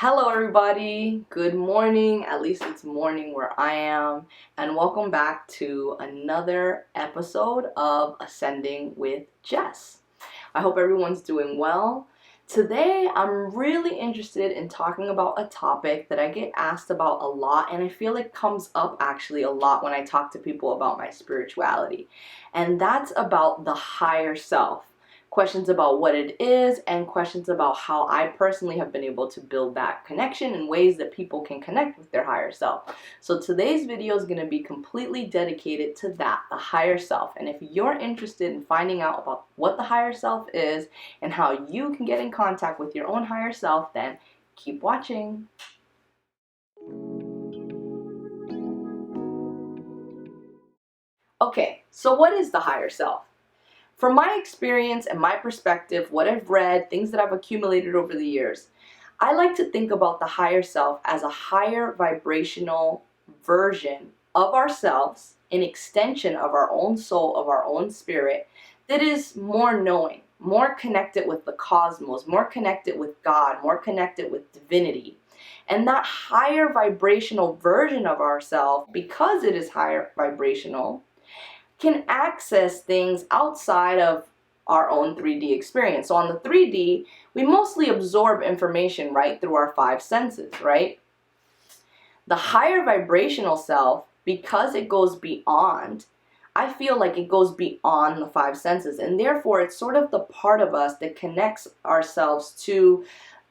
Hello everybody, good morning, at least it's morning where I am, and welcome back to another episode of Ascending with Jess. I hope everyone's doing well. Today I'm really interested in talking about a topic that I get asked about a lot, and I feel it comes up actually a lot when I talk to people about my spirituality, and that's about the higher self. Questions about what it is and questions about how I personally have been able to build that connection in ways that people can connect with their higher self. So today's video is going to be completely dedicated to that, the higher self. And if you're interested in finding out about what the higher self is and how you can get in contact with your own higher self, then keep watching. Okay, so what is the higher self? From my experience and my perspective, what I've read, things that I've accumulated over the years, I like to think about the higher self as a higher vibrational version of ourselves, an extension of our own soul, of our own spirit, that is more knowing, more connected with the cosmos, more connected with God, more connected with divinity. And that higher vibrational version of ourselves, because it is higher vibrational, can access things outside of our own 3D experience. So on the 3D, we mostly absorb information right through our five senses, right? The higher vibrational self, because it goes beyond, I feel like it goes beyond the five senses, and therefore it's sort of the part of us that connects ourselves to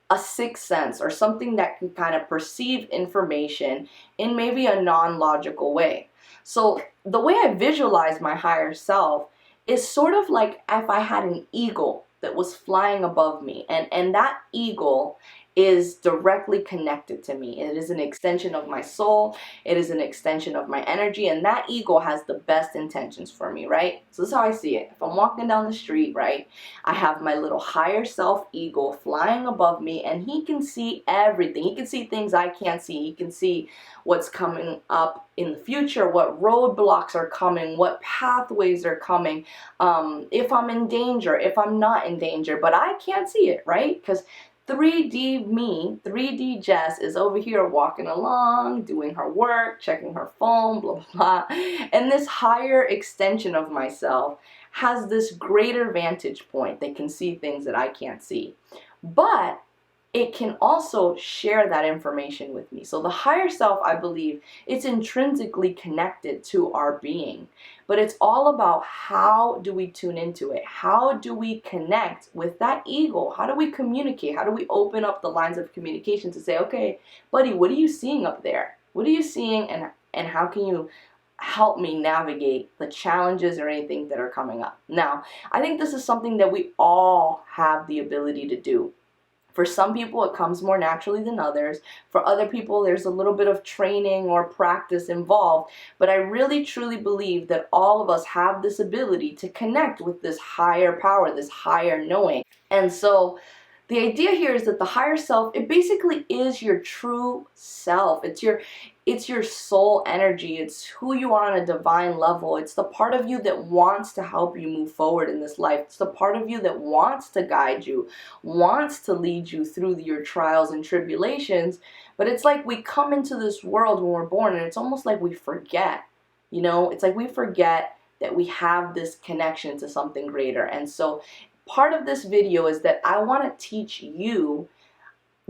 a sixth sense or something that can kind of perceive information in maybe a non-logical way. So the way I visualize my higher self is sort of like if I had an eagle that was flying above me, and that eagle is directly connected to me. It is an extension of my soul. It is an extension of my energy, and that eagle has the best intentions for me, right? So this is how I see it. If I'm walking down the street, right, I have my little higher self eagle flying above me, and he can see everything. He can see things I can't see. He can see what's coming up in the future, what roadblocks are coming, what pathways are coming, if I'm in danger, if I'm not in danger, but I can't see it, right? Because 3D me, 3D Jess is over here walking along, doing her work, checking her phone, blah, blah, blah. And this higher extension of myself has this greater vantage point that can see things that I can't see. But it can also share that information with me. So the higher self, I believe, it's intrinsically connected to our being. But it's all about how do we tune into it? How do we connect with that eagle? How do we communicate? How do we open up the lines of communication to say, okay, buddy, what are you seeing up there? What are you seeing, and how can you help me navigate the challenges or anything that are coming up? Now, I think this is something that we all have the ability to do. For some people, it comes more naturally than others. For other people, there's a little bit of training or practice involved. But I really, truly believe that all of us have this ability to connect with this higher power, this higher knowing. And so the idea here is that the higher self, it basically is your true self. It's your soul energy. It's who you are on a divine level. It's the part of you that wants to help you move forward in this life. It's the part of you that wants to guide you, wants to lead you through your trials and tribulations. But it's like we come into this world when we're born, and it's almost like we forget. You know, it's like we forget that we have this connection to something greater. And so part of this video is that I want to teach you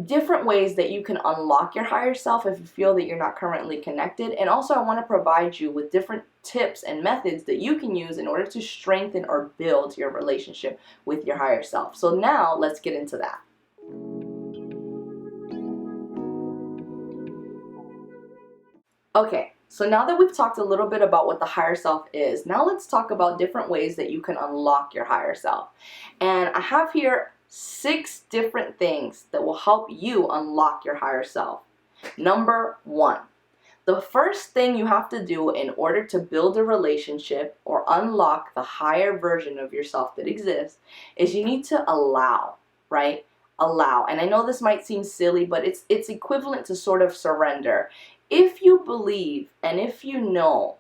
different ways that you can unlock your higher self if you feel that you're not currently connected. And also I want to provide you with different tips and methods that you can use in order to strengthen or build your relationship with your higher self. So now let's get into that. Okay, so now that we've talked a little bit about what the higher self is, now let's talk about different ways that you can unlock your higher self. And I have here 6 different things that will help you unlock your higher self. Number 1, the first thing you have to do in order to build a relationship or unlock the higher version of yourself that exists is you need to allow, right? Allow. And I know this might seem silly, but it's equivalent to sort of surrender. If you believe and if you know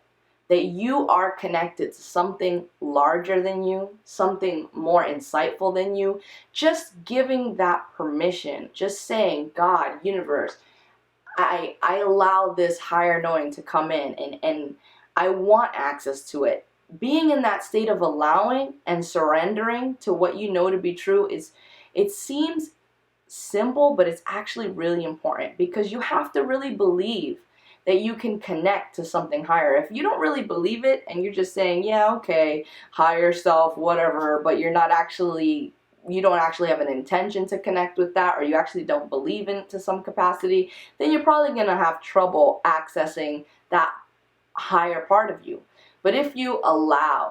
that you are connected to something larger than you, something more insightful than you, just giving that permission, just saying, God, universe, I allow this higher knowing to come in, and I want access to it. Being in that state of allowing and surrendering to what you know to be true it seems simple, but it's actually really important, because you have to really believe that you can connect to something higher. If you don't really believe it and you're just saying, yeah, okay, higher self, whatever, but you don't actually have an intention to connect with that, or you actually don't believe in it to some capacity, then you're probably going to have trouble accessing that higher part of you. But if you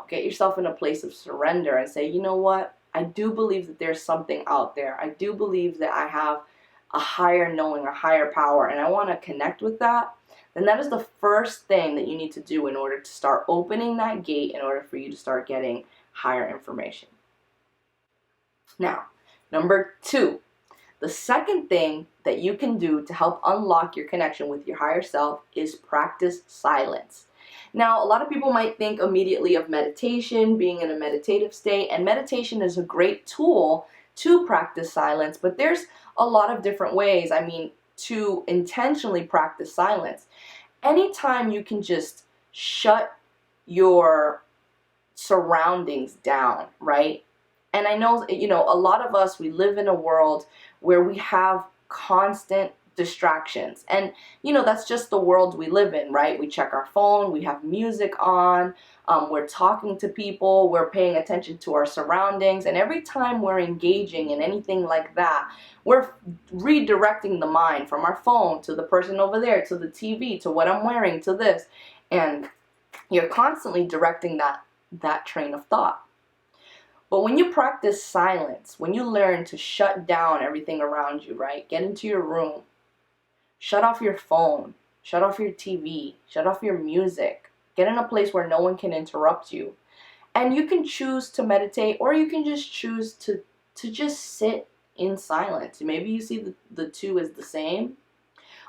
get yourself in a place of surrender and say, you know what, I do believe that there's something out there. I do believe that I have a higher knowing, a higher power, and I want to connect with that, then that is the first thing that you need to do in order to start opening that gate, in order for you to start getting higher information. Now, number 2, the second thing that you can do to help unlock your connection with your higher self is practice silence. Now, a lot of people might think immediately of meditation, being in a meditative state, and meditation is a great tool to practice silence, but there's a lot of different ways, to intentionally practice silence. Anytime you can just shut your surroundings down, right? And I know, a lot of us, we live in a world where we have constant distractions. And, that's just the world we live in, right? We check our phone, we have music on, we're talking to people, we're paying attention to our surroundings. And every time we're engaging in anything like that, we're redirecting the mind from our phone to the person over there, to the TV, to what I'm wearing, to this. And you're constantly directing that train of thought. But when you practice silence, when you learn to shut down everything around you, right? Get into your room, shut off your phone, shut off your TV, shut off your music, get in a place where no one can interrupt you. And you can choose to meditate, or you can just choose to just sit in silence. Maybe you see the two as the same.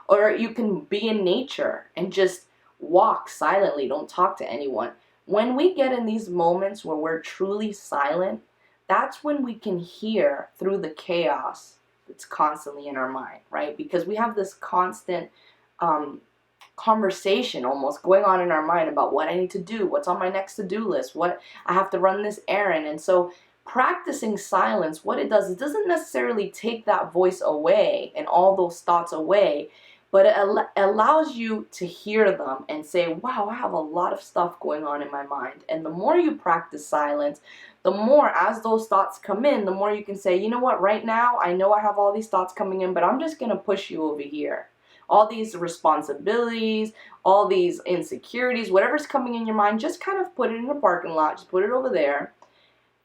Or you can be in nature and just walk silently, don't talk to anyone. When we get in these moments where we're truly silent, that's when we can hear through the chaos that's constantly in our mind, right? Because we have this constant conversation almost going on in our mind about what I need to do, what's on my next to-do list, what I have to run this errand. And so practicing silence, what it does, it doesn't necessarily take that voice away and all those thoughts away, but it allows you to hear them and say, wow, I have a lot of stuff going on in my mind. And the more you practice silence, the more, as those thoughts come in, the more you can say, you know what, right now, I know I have all these thoughts coming in, but I'm just going to push you over here. All these responsibilities, all these insecurities, whatever's coming in your mind, just kind of put it in the parking lot, just put it over there,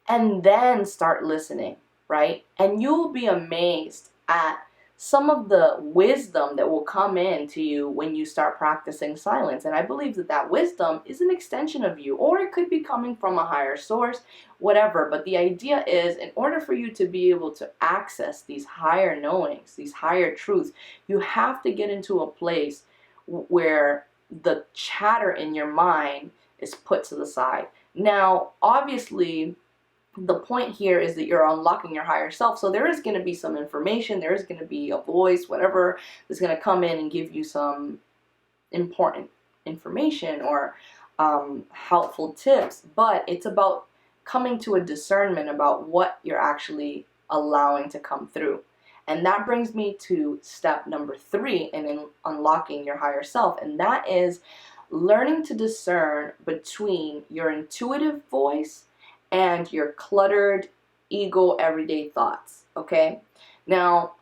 and then start listening, right? And you'll be amazed at some of the wisdom that will come in to you when you start practicing silence. And I believe that wisdom is an extension of you, or it could be coming from a higher source, whatever. But the idea is, in order for you to be able to access these higher knowings, these higher truths, you have to get into a place where the chatter in your mind is put to the side. Now, obviously, the point here is that you're unlocking your higher self. So there is going to be some information, there is going to be a voice, whatever, that's going to come in and give you some important information or helpful tips. But it's about coming to a discernment about what you're actually allowing to come through. And that brings me to step number 3 in unlocking your higher self. And that is learning to discern between your intuitive voice and your cluttered ego everyday thoughts, okay? Now,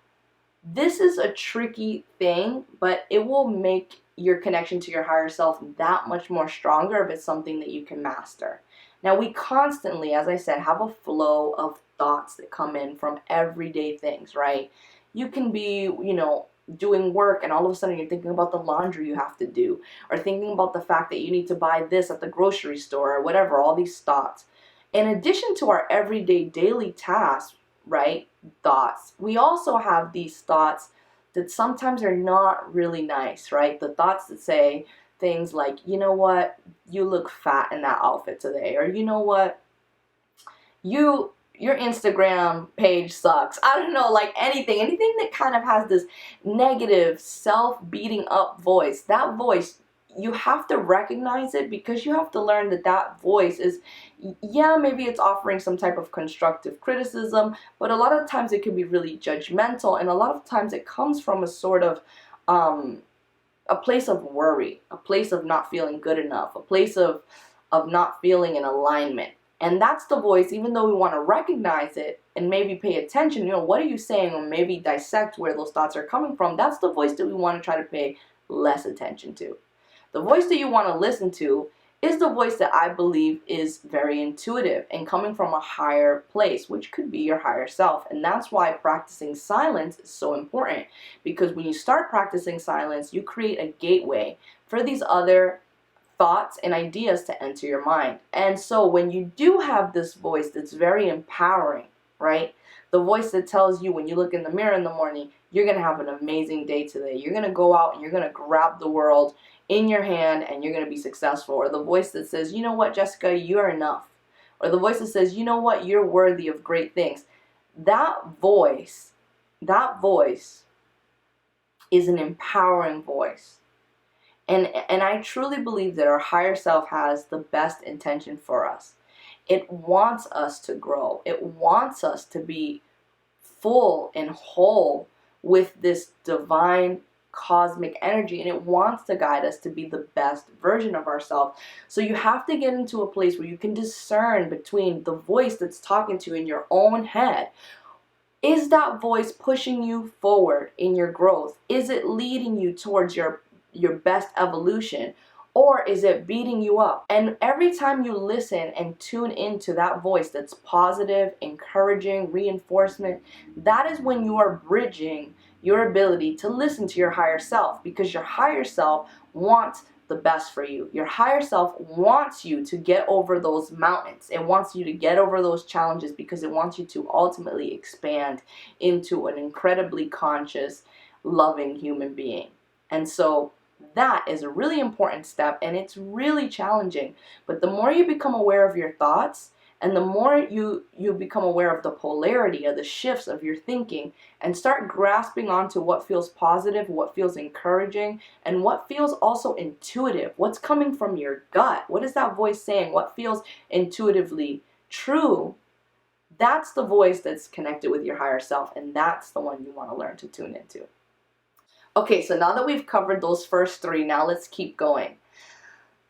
this is a tricky thing, but it will make your connection to your higher self that much more stronger if it's something that you can master. Now, we constantly, as I said, have a flow of thoughts that come in from everyday things, right? You can be, doing work, and all of a sudden you're thinking about the laundry you have to do, or thinking about the fact that you need to buy this at the grocery store, or whatever, all these thoughts. In addition to our everyday daily tasks, right, thoughts, we also have these thoughts that sometimes are not really nice, right? The thoughts that say things like, you know what, you look fat in that outfit today, or you know what, your Instagram page sucks. I don't know, like anything that kind of has this negative, self-beating up voice. That voice, you have to recognize it, because you have to learn that that voice is, yeah, maybe it's offering some type of constructive criticism, but a lot of times it can be really judgmental, and a lot of times it comes from a sort of a place of worry, a place of not feeling good enough, a place of not feeling in alignment. And that's the voice, even though we want to recognize it and maybe pay attention, you know, what are you saying, or maybe dissect where those thoughts are coming from. That's the voice that we want to try to pay less attention to. The voice that you want to listen to is the voice that I believe is very intuitive and coming from a higher place, which could be your higher self. And that's why practicing silence is so important, because when you start practicing silence, you create a gateway for these other thoughts and ideas to enter your mind. And so when you do have this voice that's very empowering, right? The voice that tells you when you look in the mirror in the morning, you're going to have an amazing day today. You're going to go out and you're going to grab the world in your hand and you're going to be successful. Or the voice that says, you know what, Jessica, you're enough. Or the voice that says, you know what, you're worthy of great things. That voice is an empowering voice. And I truly believe that our higher self has the best intention for us. It wants us to grow. It wants us to be full and whole with this divine cosmic energy, and it wants to guide us to be the best version of ourselves. So you have to get into a place where you can discern between the voice that's talking to you in your own head. Is that voice pushing you forward in your growth? Is it leading you towards your best evolution, or is it beating you up? And every time you listen and tune into that voice that's positive, encouraging, reinforcement, that is when you are bridging your ability to listen to your higher self, because your higher self wants the best for you. Your higher self wants you to get over those mountains. It wants you to get over those challenges, because it wants you to ultimately expand into an incredibly conscious, loving human being. And so that is a really important step, and it's really challenging. But the more you become aware of your thoughts, and the more you become aware of the polarity, of the shifts of your thinking, and start grasping onto what feels positive, what feels encouraging, and what feels also intuitive, what's coming from your gut, what is that voice saying, what feels intuitively true, that's the voice that's connected with your higher self, and that's the one you want to learn to tune into. Okay, so now that we've covered those first three, now let's keep going.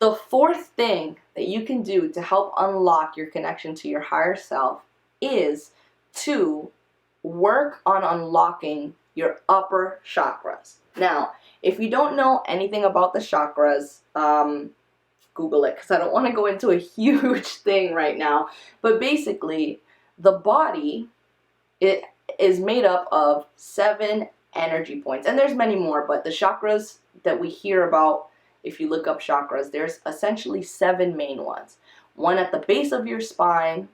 The fourth thing that you can do to help unlock your connection to your higher self is to work on unlocking your upper chakras. Now, if you don't know anything about the chakras, Google it, because I don't want to go into a huge thing right now. But basically, the body, it is made up of 7 energy points, and there's many more, but the chakras that we hear about, if you look up chakras, there's essentially 7 main ones. One at the base of your spine,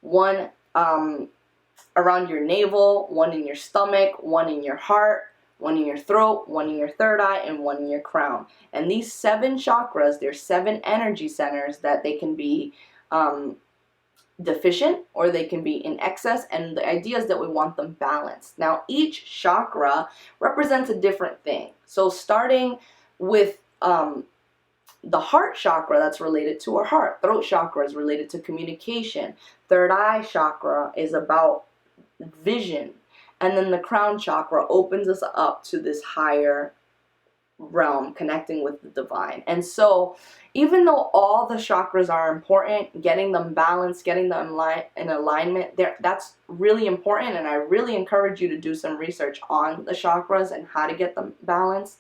one around your navel, one in your stomach, one in your heart, one in your throat, one in your third eye, and one in your crown. And these 7 chakras, there's 7 energy centers that they can be deficient or they can be in excess, and the idea is that we want them balanced. Now each chakra represents a different thing. So starting with the heart chakra, that's related to our heart. Throat chakra is related to communication. Third eye chakra is about vision. And then the crown chakra opens us up to this higher realm, connecting with the divine. And so even though all the chakras are important, getting them balanced, getting them in alignment, that's really important, and I really encourage you to do some research on the chakras and how to get them balanced.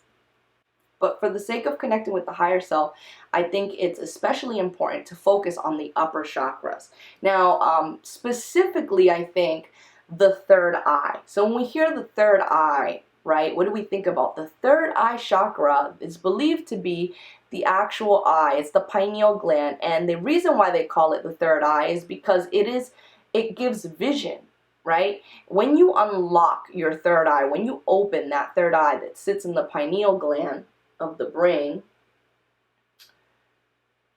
But for the sake of connecting with the higher self, I think it's especially important to focus on the upper chakras. Now, specifically, I think the third eye. So when we hear the third eye, right, what do we think about? The third eye chakra is believed to be the actual eye. It's the pineal gland, and the reason why they call it the third eye is because it gives vision, right? When you unlock your third eye, when you open that third eye that sits in the pineal gland of the brain,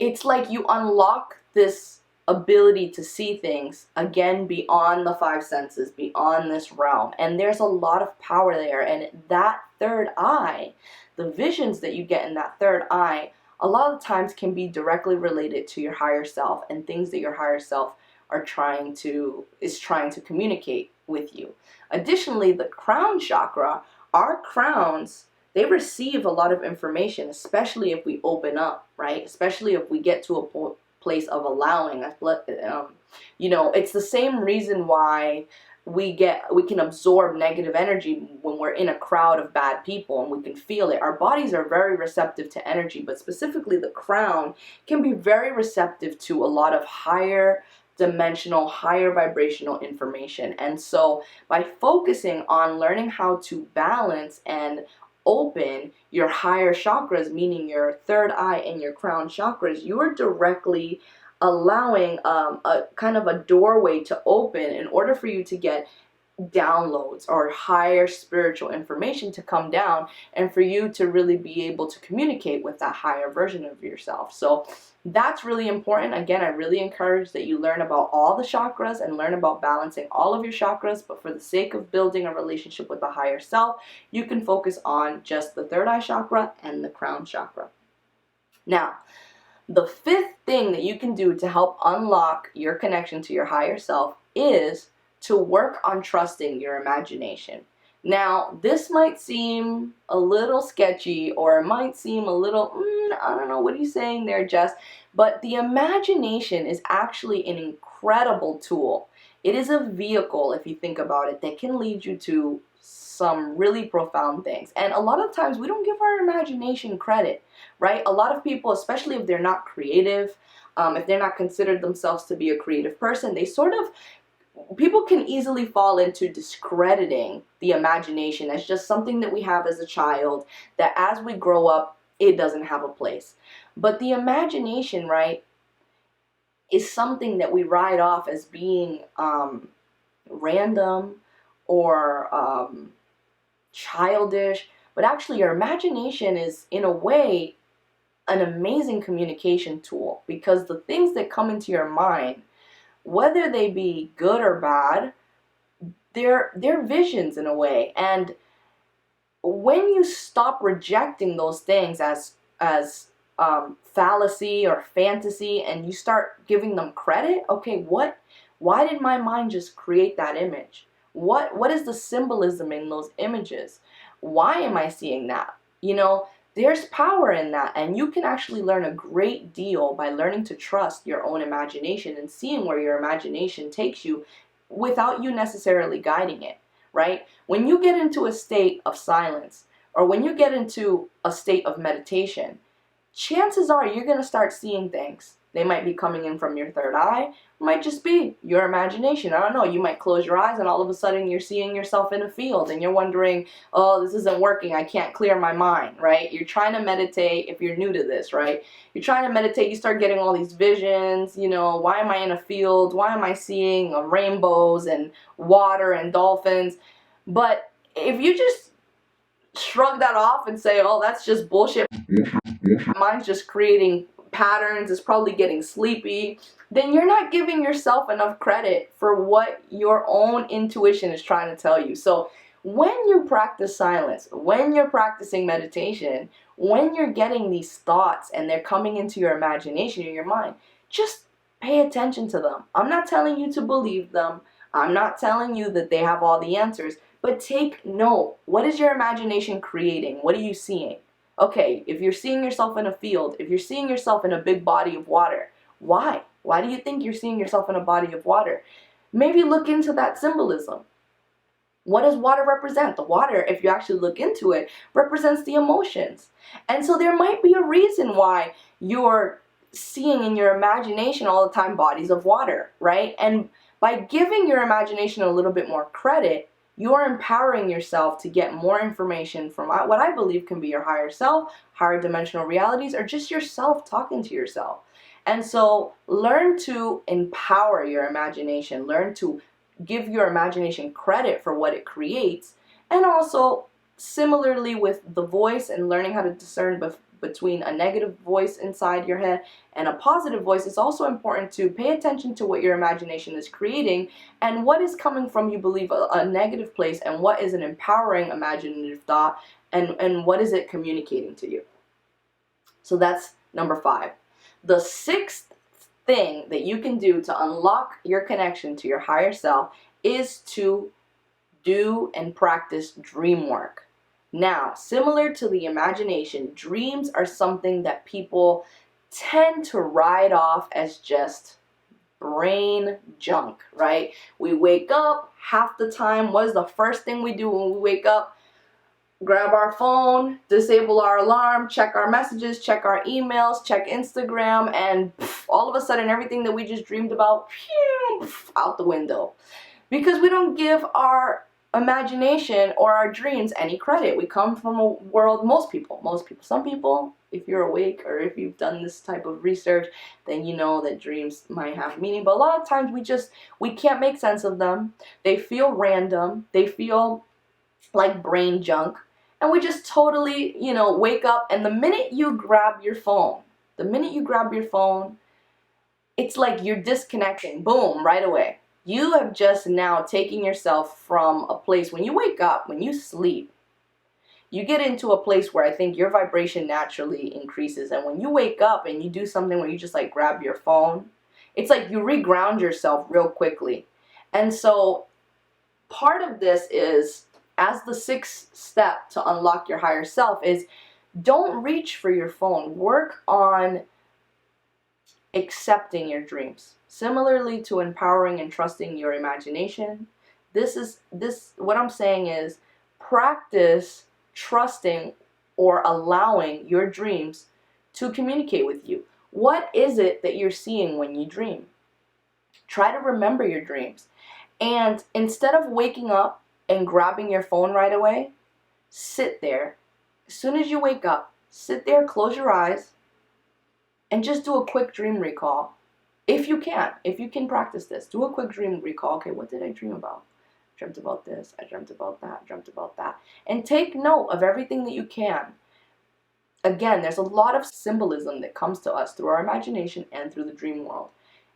it's like you unlock this ability to see things again beyond the five senses, beyond this realm. And there's a lot of power there. And that third eye, the visions that you get in that third eye, a lot of times can be directly related to your higher self and things that your higher self is trying to communicate with you. Additionally, the crown chakra, our crowns, they receive a lot of information, especially if we open up, right? Especially if we get to a place of allowing. It's the same reason why we can absorb negative energy when we're in a crowd of bad people, and we can feel it. Our bodies are very receptive to energy, but specifically the crown can be very receptive to a lot of higher dimensional, higher vibrational information. And so by focusing on learning how to balance and open your higher chakras, meaning your third eye and your crown chakras, you are directly allowing a kind of a doorway to open in order for you to get downloads or higher spiritual information to come down, and for you to really be able to communicate with that higher version of yourself. So that's really important. Again, I really encourage that you learn about all the chakras and learn about balancing all of your chakras, but for the sake of building a relationship with the higher self, you can focus on just the third eye chakra and the crown chakra. Now, the fifth thing that you can do to help unlock your connection to your higher self is to work on trusting your imagination. Now, this might seem a little sketchy, or it might seem a little, I don't know, what are you saying there, Jess? But the imagination is actually an incredible tool. It is a vehicle, if you think about it, that can lead you to some really profound things. And a lot of times we don't give our imagination credit, right? A lot of people, especially if they're not creative, if they're not considered themselves to be a creative person, people can easily fall into discrediting the imagination as just something that we have as a child, that as we grow up, it doesn't have a place. But the imagination, right, is something that we write off as being random or childish. But actually, your imagination is, in a way, an amazing communication tool, because the things that come into your mind, whether they be good or bad, they're visions in a way. And when you stop rejecting those things as fallacy or fantasy, and you start giving them credit, okay, why did my mind just create that image? What is the symbolism in those images? Why am I seeing that? There's power in that, and you can actually learn a great deal by learning to trust your own imagination and seeing where your imagination takes you without you necessarily guiding it, right? When you get into a state of silence, or when you get into a state of meditation, chances are you're going to start seeing things. They might be coming in from your third eye, might just be your imagination. I don't know, you might close your eyes and all of a sudden you're seeing yourself in a field and you're wondering, oh, this isn't working, I can't clear my mind, right? You're trying to meditate. If you're new to this, right, you're trying to meditate, you start getting all these visions, why am I in a field? Why am I seeing rainbows and water and dolphins? But if you just shrug that off and say, oh, that's just bullshit, mine's just creating patterns, is probably getting sleepy, then you're not giving yourself enough credit for what your own intuition is trying to tell you. So when you practice silence, when you're practicing meditation, when you're getting these thoughts and they're coming into your imagination or your mind, just pay attention to them. I'm not telling you to believe them. I'm not telling you that they have all the answers, but take note. What is your imagination creating? What are you seeing? Okay, if you're seeing yourself in a field, if you're seeing yourself in a big body of water, why? Why do you think you're seeing yourself in a body of water? Maybe look into that symbolism. What does water represent? The water, if you actually look into it, represents the emotions. And so there might be a reason why you're seeing in your imagination all the time bodies of water, right? And by giving your imagination a little bit more credit, you're empowering yourself to get more information from what I believe can be your higher self, higher dimensional realities, or just yourself talking to yourself. And so learn to empower your imagination, learn to give your imagination credit for what it creates, and also similarly with the voice and learning how to discern between a negative voice inside your head and a positive voice, it's also important to pay attention to what your imagination is creating and what is coming from, you believe, a negative place, and what is an empowering imaginative thought, and what is it communicating to you. So that's number 5. The 6th thing that you can do to unlock your connection to your higher self is to do and practice dream work. Now, similar to the imagination, dreams are something that people tend to write off as just brain junk, right? We wake up, half the time, what is the first thing we do when we wake up? Grab our phone, disable our alarm, check our messages, check our emails, check Instagram, and all of a sudden everything that we just dreamed about, out the window. Because we don't give our imagination or our dreams any credit. We come from a world, most people, some people, if you're awake or if you've done this type of research, then you know that dreams might have meaning. But a lot of times we can't make sense of them. They feel random. They feel like brain junk. And we just totally, wake up, and the minute you grab your phone, it's like you're disconnecting, boom, right away. You have just now taken yourself from a place, when you wake up, when you sleep, you get into a place where I think your vibration naturally increases. And when you wake up and you do something where you just like grab your phone, it's like you reground yourself real quickly. And so part of this is, as the 6th step to unlock your higher self, is don't reach for your phone. Work on accepting your dreams. Similarly to empowering and trusting your imagination, what I'm saying is practice trusting or allowing your dreams to communicate with you. What is it that you're seeing when you dream? Try to remember your dreams. And instead of waking up and grabbing your phone right away, sit there. As soon as you wake up, sit there, close your eyes, and just do a quick dream recall. If you can practice this, do a quick dream recall. Okay, what did I dream about? I dreamt about this, I dreamt about that, I dreamt about that. And take note of everything that you can. Again, there's a lot of symbolism that comes to us through our imagination and through the dream world.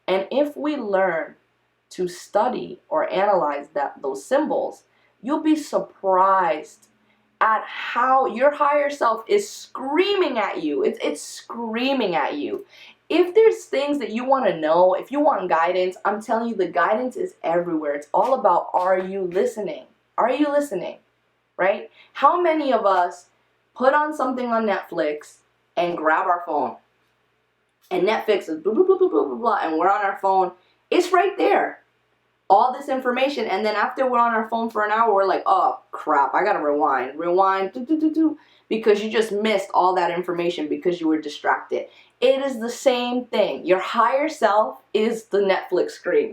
And if we learn to study or analyze those symbols, you'll be surprised at how your higher self is screaming at you. It's screaming at you. If there's things that you want to know, if you want guidance, I'm telling you, the guidance is everywhere. It's all about, are you listening? Are you listening? Right? How many of us put on something on Netflix and grab our phone? And Netflix is blah, blah, blah, blah, blah, blah, and we're on our phone. It's right there. All this information, and then after we're on our phone for an hour, we're like, oh crap, I gotta rewind, because you just missed all that information because you were distracted. It is the same thing. Your higher self is the Netflix screen.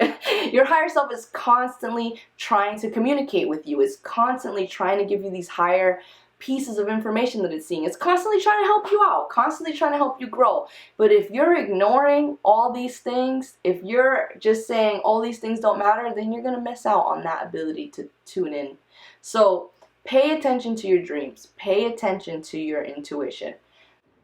Your higher self is constantly trying to communicate with you, is constantly trying to give you these higher pieces of information that it's seeing. It's constantly trying to help you out, constantly trying to help you grow. But if you're ignoring all these things, if you're just saying all these things don't matter, then you're going to miss out on that ability to tune in. So pay attention to your dreams. Pay attention to your intuition.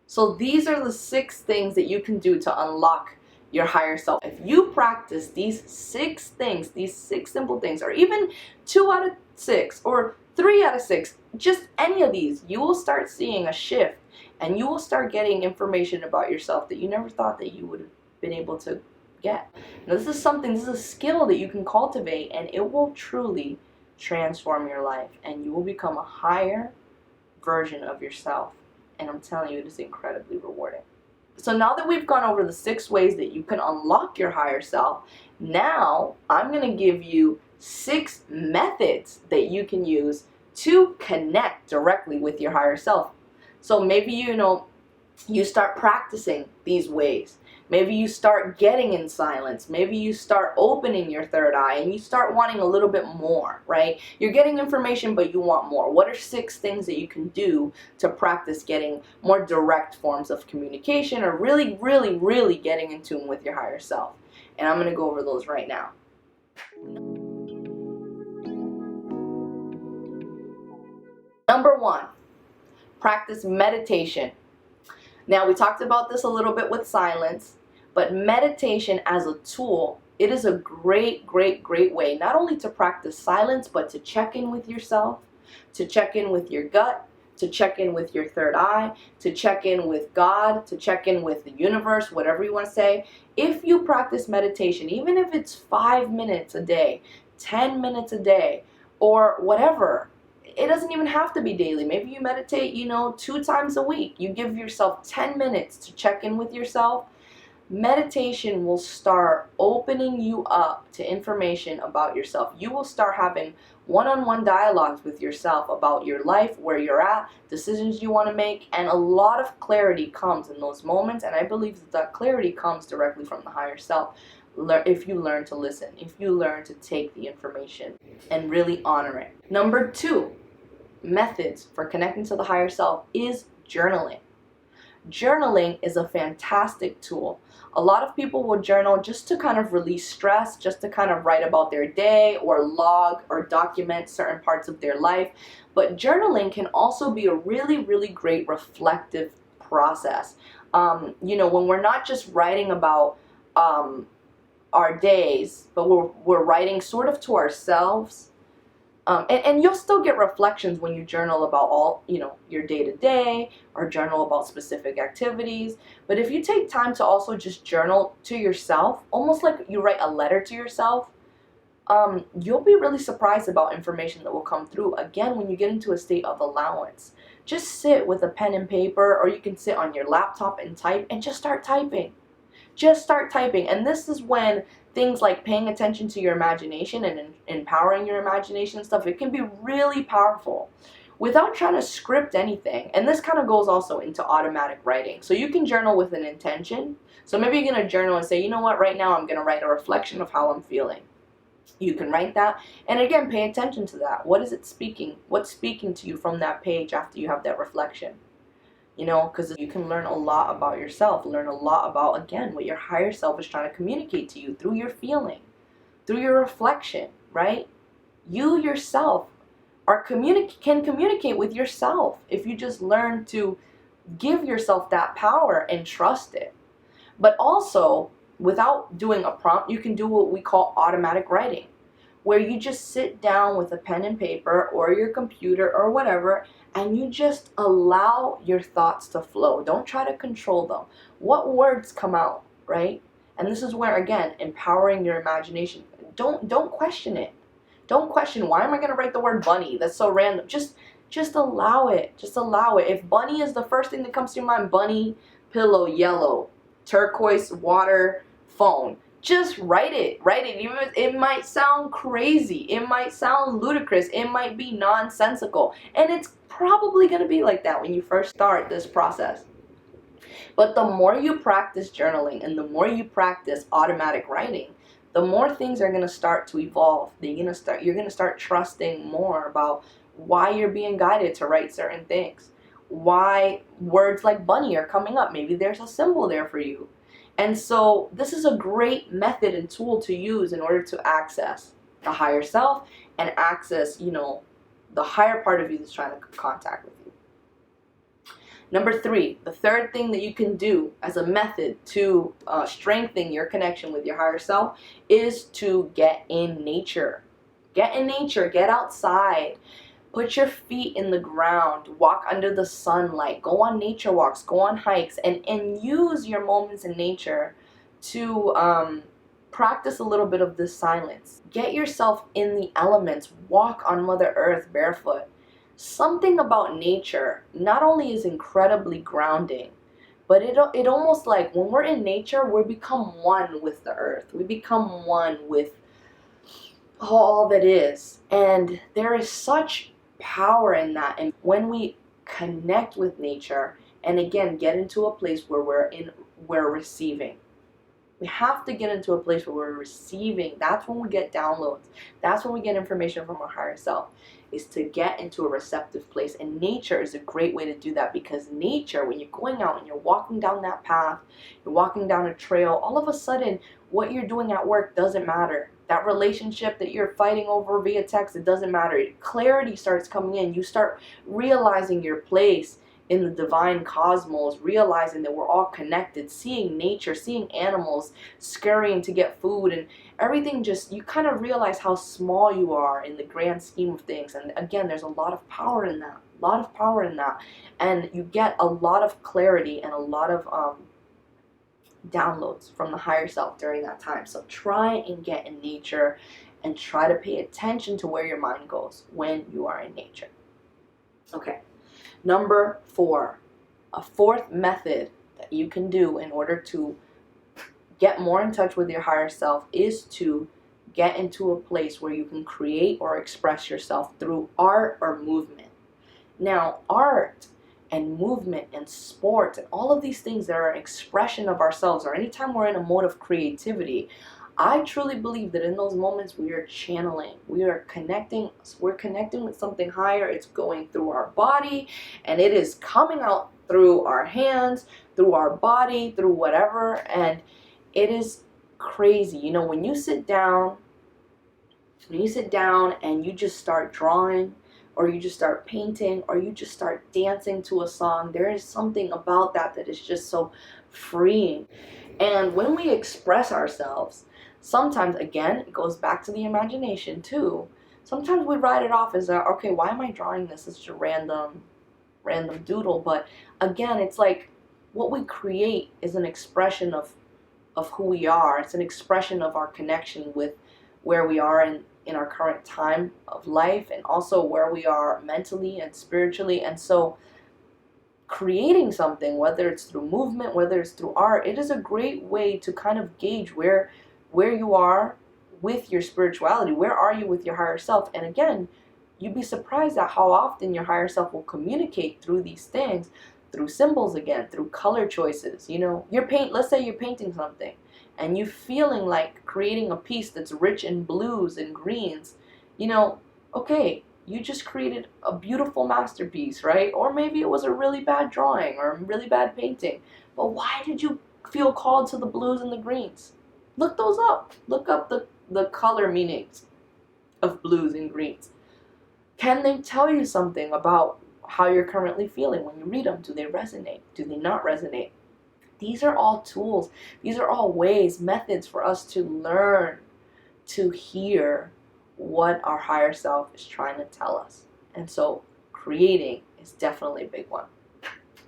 So these are the 6 things that you can do to unlock your higher self. If you practice these 6 things, these 6 simple things, or even 2 out of 6, or 3 out of 6, just any of these, you will start seeing a shift, and you will start getting information about yourself that you never thought that you would have been able to get. Now, this is a skill that you can cultivate, and it will truly transform your life, and you will become a higher version of yourself. And I'm telling you, it is incredibly rewarding. So now that we've gone over the 6 ways that you can unlock your higher self, now I'm going to give you 6 methods that you can use to connect directly with your higher self. So maybe you start practicing these ways. Maybe you start getting in silence. Maybe you start opening your third eye and you start wanting a little bit more, right? You're getting information, but you want more. What are 6 things that you can do to practice getting more direct forms of communication, or really, really, really getting in tune with your higher self? And I'm going to go over those right now. Number 1, practice meditation. Now, we talked about this a little bit with silence, but meditation as a tool, it is a great, great, great way not only to practice silence, but to check in with yourself, to check in with your gut, to check in with your third eye, to check in with God, to check in with the universe, whatever you want to say. If you practice meditation, even if it's 5 minutes a day, 10 minutes a day, or whatever, it doesn't even have to be daily. Maybe you meditate, 2 times a week. You give yourself 10 minutes to check in with yourself. Meditation will start opening you up to information about yourself. You will start having one-on-one dialogues with yourself about your life, where you're at, decisions you want to make, and a lot of clarity comes in those moments. And I believe that clarity comes directly from the higher self if you learn to listen, if you learn to take the information and really honor it. Number 2 methods for connecting to the higher self is journaling. Journaling is a fantastic tool. A lot of people will journal just to kind of release stress, just to kind of write about their day or log or document certain parts of their life. But journaling can also be a really, really great reflective process. When we're not just writing about our days, but we're writing sort of to ourselves. And you'll still get reflections when you journal about all, your day-to-day, or journal about specific activities. But if you take time to also just journal to yourself, almost like you write a letter to yourself, you'll be really surprised about information that will come through. Again, when you get into a state of allowance, just sit with a pen and paper, or you can sit on your laptop and type, and just start typing. Just start typing. And this is when things like paying attention to your imagination and empowering your imagination and stuff, it can be really powerful without trying to script anything. And this kind of goes also into automatic writing. So you can journal with an intention. So maybe you're going to journal and say, you know what, right now I'm going to write a reflection of how I'm feeling. You can write that. And again, pay attention to that. What is it speaking? What's speaking to you from that page after you have that reflection? Because you can learn a lot about yourself, learn a lot about, again, what your higher self is trying to communicate to you through your feeling, through your reflection, right? You yourself can communicate with yourself if you just learn to give yourself that power and trust it. But also, without doing a prompt, you can do what we call automatic writing, where you just sit down with a pen and paper or your computer or whatever, and you just allow your thoughts to flow. Don't try to control them. What words come out, right? And this is where, again, empowering your imagination. Don't question it. Don't question, why am I going to write the word bunny? That's so random. Just allow it. Just allow it. If bunny is the first thing that comes to your mind, bunny, pillow, yellow, turquoise, water, phone, just write it. Write it. Even if it might sound crazy, it might sound ludicrous, it might be nonsensical, and it's probably going to be like that when you first start this process. But the more you practice journaling and the more you practice automatic writing, the more things are going to start to evolve. You're going to start trusting more about why you're being guided to write certain things, why words like bunny are coming up. Maybe there's a symbol there for you. And so this is a great method and tool to use in order to access the higher self and access, the higher part of you that's trying to contact with you. Number 3, the third thing that you can do as a method to strengthen your connection with your higher self is to get in nature. Get in nature, get outside. Put your feet in the ground, walk under the sunlight, go on nature walks, go on hikes, and use your moments in nature to practice a little bit of this silence. Get yourself in the elements, walk on Mother Earth barefoot. Something about nature not only is incredibly grounding, but it almost like when we're in nature, we become one with the earth. We become one with all that is. And there is such power in that. And when we connect with nature and again get into a place where we're receiving, we have to get into a place where we're receiving. That's when we get downloads. That's when we get information from our higher self, is to get into a receptive place. And nature is a great way to do that, because nature, when you're going out and you're walking down that path, you're walking down a trail, all of a sudden what you're doing at work doesn't matter. That relationship that you're fighting over via text, it doesn't matter. Clarity starts coming in. You start realizing your place in the divine cosmos, realizing that we're all connected, seeing nature, seeing animals scurrying to get food, and everything, just, you kind of realize how small you are in the grand scheme of things. And again, there's a lot of power in that, and you get a lot of clarity and a lot of downloads from the higher self during that time. So try and get in nature and try to pay attention to where your mind goes when you are in nature. Okay, number 4, a fourth method that you can do in order to get more in touch with your higher self is to get into a place where you can create or express yourself through art or movement. Now, art and movement and sports and all of these things that are an expression of ourselves, or anytime we're in a mode of creativity, I truly believe that in those moments we are channeling, we're connecting with something higher. It's going through our body and it is coming out through our hands, through our body, through whatever, and it is crazy. You know, when you sit down and you just start drawing, or you just start painting, or you just start dancing to a song, there is something about that that is just so freeing. And when we express ourselves, sometimes, again, it goes back to the imagination too. Sometimes we write it off as, okay, why am I drawing this? It's just a random doodle. But again, it's like what we create is an expression of who we are. It's an expression of our connection with where we are in our current time of life, and also where we are mentally and spiritually. And so creating something, whether it's through movement, whether it's through art, it is a great way to kind of gauge where you are with your spirituality. Where are you with your higher self? And again, you'd be surprised at how often your higher self will communicate through these things, through symbols, again, through color choices. You know, let's say you're painting something and you feeling like creating a piece that's rich in blues and greens. You know, okay, you just created a beautiful masterpiece, right? Or maybe it was a really bad drawing or a really bad painting. But why did you feel called to the blues and the greens? Look those up. Look up the color meanings of blues and greens. Can they tell you something about how you're currently feeling when you read them? Do they resonate? Do they not resonate? These are all tools. These are all ways, methods for us to learn to hear what our higher self is trying to tell us. And so creating is definitely a big one.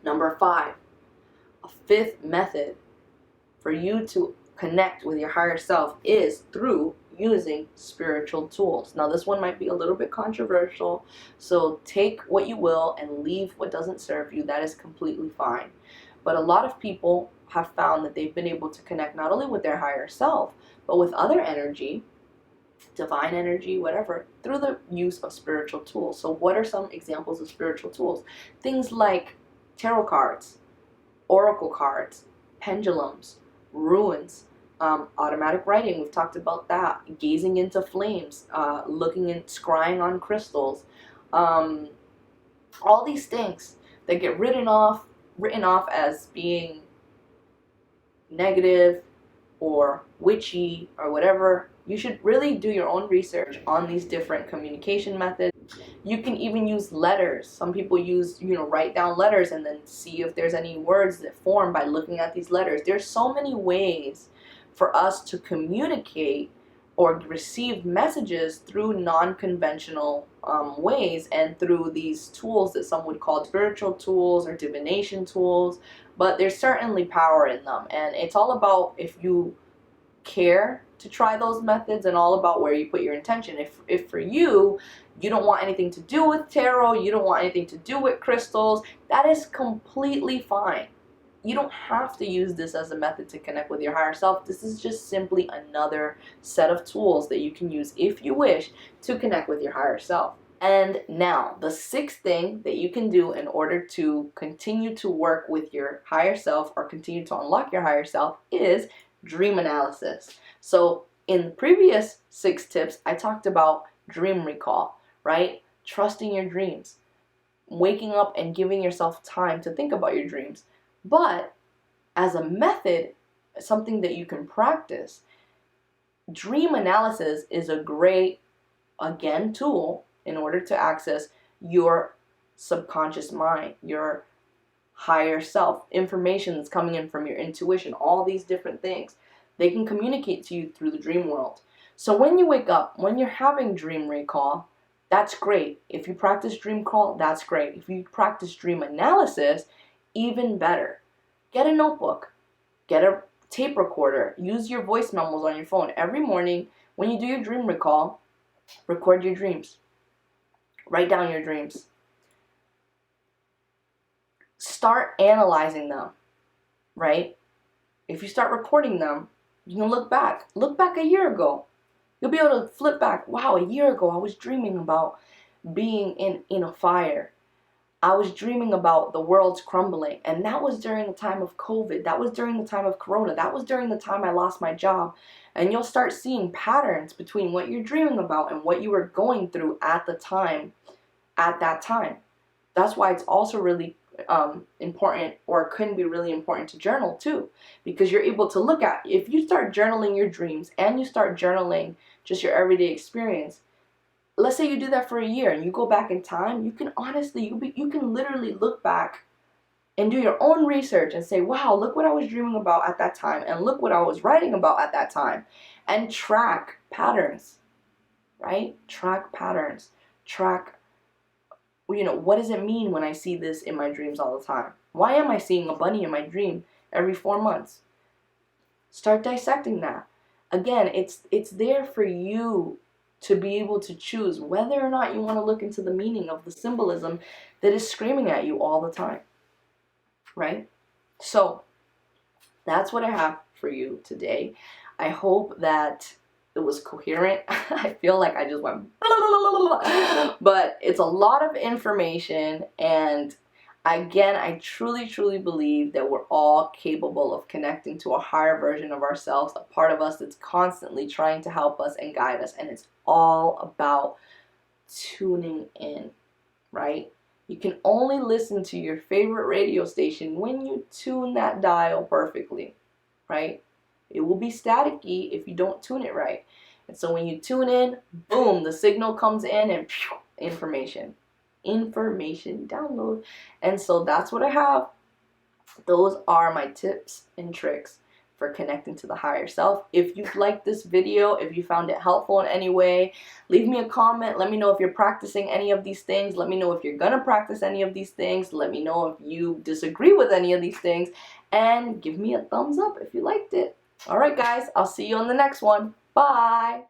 Number 5, a fifth method for you to connect with your higher self is through using spiritual tools. Now, this one might be a little bit controversial, so take what you will and leave what doesn't serve you. That is completely fine. But a lot of people have found that they've been able to connect not only with their higher self, but with other energy, divine energy, whatever, through the use of spiritual tools. So what are some examples of spiritual tools? Things like tarot cards, oracle cards, pendulums, runes, automatic writing, we've talked about that, gazing into flames, looking and scrying on crystals, all these things that get written off as being negative or witchy or whatever. You should really do your own research on these different communication methods. You can even use letters. Some people use, write down letters and then see if there's any words that form by looking at these letters. There's so many ways for us to communicate or receive messages through non-conventional ways, and through these tools that some would call spiritual tools or divination tools. But there's certainly power in them, and it's all about if you care to try those methods, and all about where you put your intention. If for you don't want anything to do with tarot, you don't want anything to do with crystals, that is completely fine. You don't have to use this as a method to connect with your higher self. This is just simply another set of tools that you can use if you wish to connect with your higher self. And now, the sixth thing that you can do in order to continue to work with your higher self or continue to unlock your higher self is dream analysis. So in the previous 6 tips, I talked about dream recall, right? Trusting your dreams, waking up and giving yourself time to think about your dreams. But as a method, something that you can practice, dream analysis is a great, again, tool in order to access your subconscious mind, your higher self, information that's coming in from your intuition, all these different things. They can communicate to you through the dream world. So when you wake up, when you're having dream recall, that's great. If you practice dream call, that's great. If you practice dream analysis, even better. Get a notebook, get a tape recorder, use your voice memos on your phone. Every morning when you do your dream recall, record your dreams. Write down your dreams. Start analyzing them, right? If you start recording them, you can look back. Look back a year ago. You'll be able to flip back. Wow, a year ago I was dreaming about being in a fire. I was dreaming about the world's crumbling. And that was during the time of COVID. That was during the time of Corona. That was during the time I lost my job. And you'll start seeing patterns between what you're dreaming about and what you were going through at the time, at that time. That's why it's also really important, or can be really important, to journal too, because you're able to look at, if you start journaling your dreams and you start journaling just your everyday experience, let's say you do that for a year and you go back in time, you can honestly, you can literally look back and do your own research and say, wow, look what I was dreaming about at that time, and look what I was writing about at that time, and track patterns, right? Track patterns. Track, what does it mean when I see this in my dreams all the time? Why am I seeing a bunny in my dream every 4 months? Start dissecting that. Again, it's there for you to be able to choose whether or not you want to look into the meaning of the symbolism that is screaming at you all the time, right? So that's what I have for you today. I hope that it was coherent. I feel like I just went blah, blah, blah, blah. But it's a lot of information, and again, I truly, truly believe that we're all capable of connecting to a higher version of ourselves, a part of us that's constantly trying to help us and guide us, and it's all about tuning in, right? You can only listen to your favorite radio station when you tune that dial perfectly, right? It will be staticky if you don't tune it right. And so when you tune in, boom, the signal comes in and phew, information download. And so that's what I have. Those are my tips and tricks for connecting to the higher self. If you liked this video, if you found it helpful in any way, leave me a comment. Let me know if you're practicing any of these things. Let me know if you're gonna practice any of these things. Let me know if you disagree with any of these things, and give me a thumbs up if you liked it. Alright guys, I'll see you on the next one. Bye!